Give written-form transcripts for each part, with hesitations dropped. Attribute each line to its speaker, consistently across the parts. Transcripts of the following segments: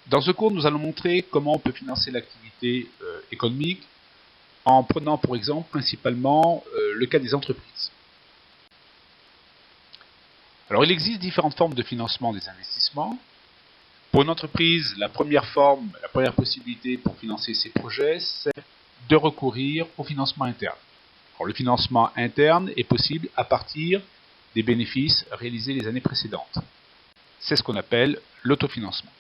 Speaker 1: Dans ce cours, nous allons montrer comment on peut financer l'activité économique en prenant pour exemple principalement le cas des entreprises. Alors il existe différentes formes de financement des investissements. Pour une entreprise, la première possibilité pour financer ses projets, c'est de recourir au financement interne. Alors, le financement interne est possible à partir des bénéfices réalisés les années précédentes. C'est ce qu'on appelle l'autofinancement.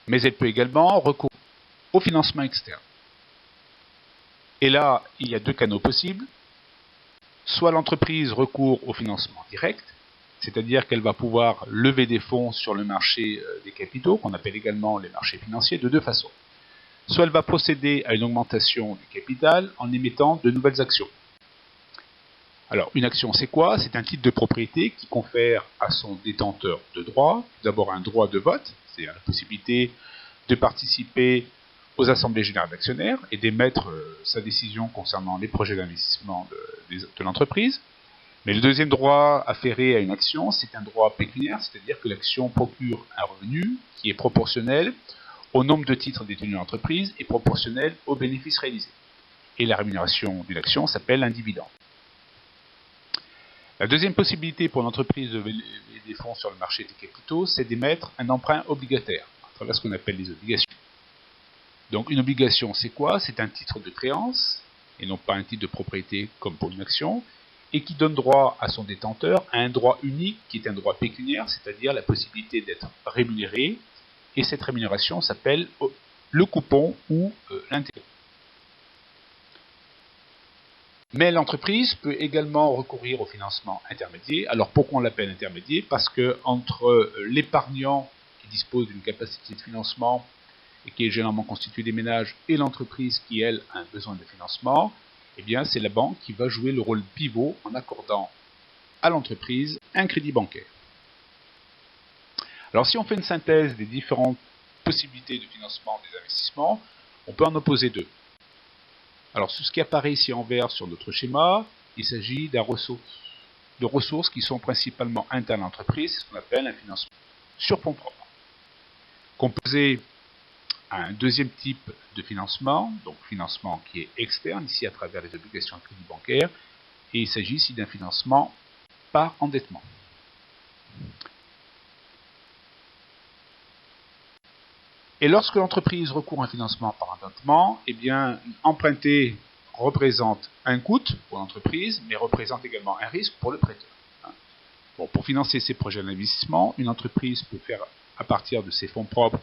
Speaker 1: Mais elle peut également recourir au financement externe. Et là, il y a deux canaux possibles. Soit l'entreprise recourt au financement direct, c'est-à-dire qu'elle va pouvoir lever des fonds sur le marché des capitaux, qu'on appelle également les marchés financiers, de deux façons. Soit elle va procéder à une augmentation du capital en émettant de nouvelles actions. Alors, une action, c'est quoi? C'est un titre de propriété qui confère à son détenteur de droit, d'abord un droit de vote, c'est-à-dire la possibilité de participer aux assemblées générales d'actionnaires et d'émettre sa décision concernant les projets d'investissement de l'entreprise. Mais le deuxième droit afféré à une action, c'est un droit pécuniaire, c'est-à-dire que l'action procure un revenu qui est proportionnel au nombre de titres détenus dans l'entreprise et proportionnel aux bénéfices réalisés. Et la rémunération d'une action s'appelle un dividende. La deuxième possibilité pour l'entreprise de lever des fonds sur le marché des capitaux, c'est d'émettre un emprunt obligataire, à travers ce qu'on appelle les obligations. Donc une obligation, c'est quoi? C'est un titre de créance, et non pas un titre de propriété comme pour une action, et qui donne droit à son détenteur à un droit unique, qui est un droit pécuniaire, c'est-à-dire la possibilité d'être rémunéré, et cette rémunération s'appelle le coupon ou l'intérêt. Mais l'entreprise peut également recourir au financement intermédiaire. Alors pourquoi on l'appelle intermédiaire? Parce que entre l'épargnant qui dispose d'une capacité de financement et qui est généralement constitué des ménages et l'entreprise qui, elle, a un besoin de financement, eh bien c'est la banque qui va jouer le rôle pivot en accordant à l'entreprise un crédit bancaire. Alors si on fait une synthèse des différentes possibilités de financement des investissements, on peut en opposer deux. Alors, ce qui apparaît ici en vert sur notre schéma, il s'agit de ressources qui sont principalement internes à l'entreprise, c'est ce qu'on appelle un financement sur fonds propres. Composé à un deuxième type de financement, donc financement qui est externe, ici à travers les obligations de crédit bancaire, et il s'agit ici d'un financement par endettement. Et lorsque l'entreprise recourt à un financement par endettement, eh bien, emprunter représente un coût pour l'entreprise, mais représente également un risque pour le prêteur. Bon, pour financer ses projets d'investissement, une entreprise peut faire à partir de ses fonds propres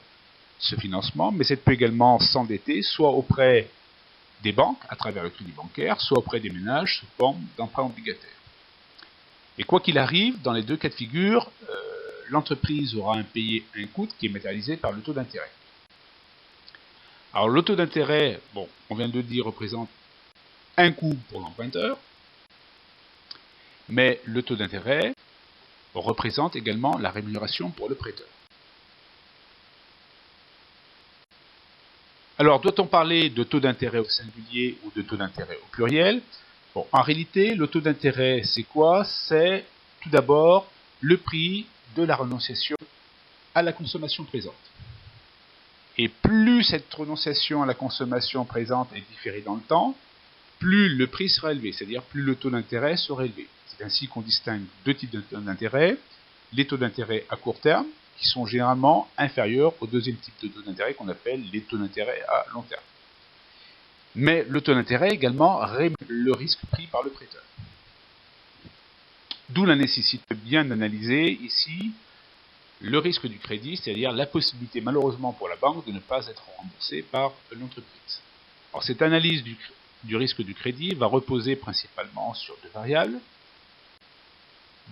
Speaker 1: ce financement, mais elle peut également s'endetter soit auprès des banques à travers le crédit bancaire, soit auprès des ménages sous forme d'emprunts obligataires. Et quoi qu'il arrive, dans les deux cas de figure, l'entreprise aura à payer un coût qui est matérialisé par le taux d'intérêt. Alors le taux d'intérêt, bon, on vient de le dire, représente un coût pour l'emprunteur, mais le taux d'intérêt représente également la rémunération pour le prêteur. Alors, doit-on parler de taux d'intérêt au singulier ou de taux d'intérêt au pluriel? Bon, en réalité, le taux d'intérêt, c'est quoi? C'est tout d'abord le prix de la renonciation à la consommation présente. Et plus cette renonciation à la consommation présente est différée dans le temps, plus le prix sera élevé, c'est-à-dire plus le taux d'intérêt sera élevé. C'est ainsi qu'on distingue deux types de taux d'intérêt. Les taux d'intérêt à court terme, qui sont généralement inférieurs au deuxième type de taux d'intérêt qu'on appelle les taux d'intérêt à long terme. Mais le taux d'intérêt également rémunère le risque pris par le prêteur. D'où la nécessité bien d'analyser ici le risque du crédit, c'est-à-dire la possibilité malheureusement pour la banque de ne pas être remboursée par l'entreprise. Alors cette analyse du risque du crédit va reposer principalement sur deux variables.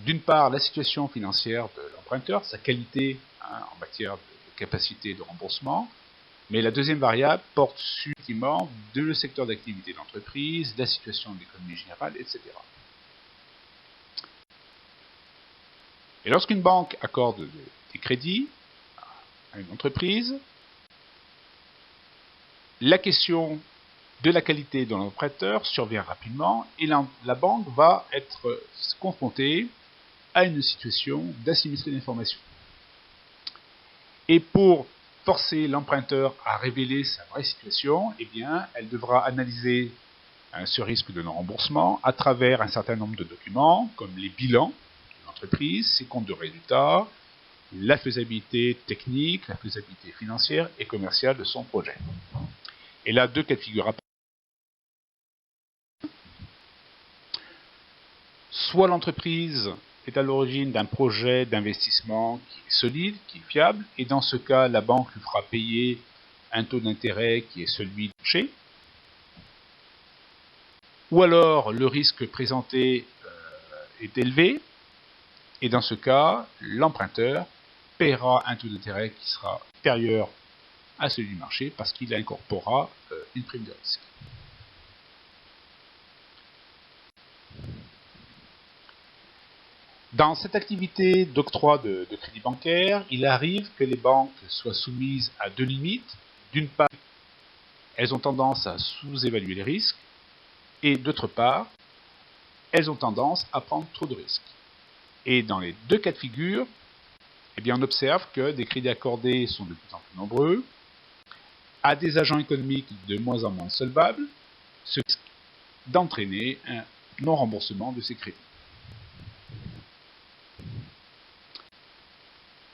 Speaker 1: D'une part, la situation financière de l'emprunteur, sa qualité en matière de capacité de remboursement, mais la deuxième variable porte ultimement le secteur d'activité de l'entreprise, la situation de l'économie générale, etc. Et lorsqu'une banque accorde des crédits à une entreprise, la question de la qualité de l'emprunteur survient rapidement et la banque va être confrontée à une situation d'asymétrie d'information. Et pour forcer l'emprunteur à révéler sa vraie situation, eh bien, elle devra analyser ce risque de non-remboursement à travers un certain nombre de documents, comme les bilans de l'entreprise, ses comptes de résultats, la faisabilité technique, la faisabilité financière et commerciale de son projet. Et là, deux cas de figure. Soit l'entreprise est à l'origine d'un projet d'investissement qui est solide, qui est fiable, et dans ce cas, la banque lui fera payer un taux d'intérêt qui est celui du marché. Ou alors, le risque présenté est élevé, et dans ce cas, l'emprunteur paiera un taux d'intérêt qui sera supérieur à celui du marché parce qu'il incorporera une prime de risque. Dans cette activité d'octroi de crédit bancaire, il arrive que les banques soient soumises à deux limites. D'une part, elles ont tendance à sous-évaluer les risques, et d'autre part, elles ont tendance à prendre trop de risques. Et dans les deux cas de figure, eh bien, on observe que des crédits accordés sont de plus en plus nombreux, à des agents économiques de moins en moins solvables, ce qui risque d'entraîner un non-remboursement de ces crédits.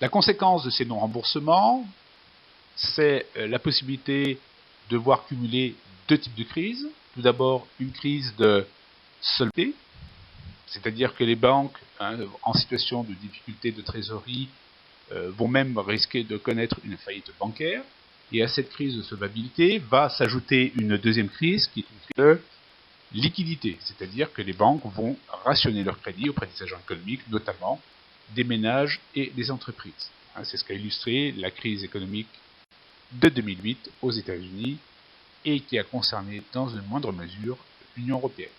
Speaker 1: La conséquence de ces non-remboursements, c'est la possibilité de voir cumuler deux types de crises. Tout d'abord, une crise de solvabilité, c'est-à-dire que les banques en situation de difficulté de trésorerie vont même risquer de connaître une faillite bancaire. Et à cette crise de solvabilité va s'ajouter une deuxième crise qui est une crise de liquidité, c'est-à-dire que les banques vont rationner leurs crédits auprès des agents économiques, notamment des ménages et des entreprises. C'est ce qu'a illustré la crise économique de 2008 aux États-Unis et qui a concerné dans une moindre mesure l'Union européenne.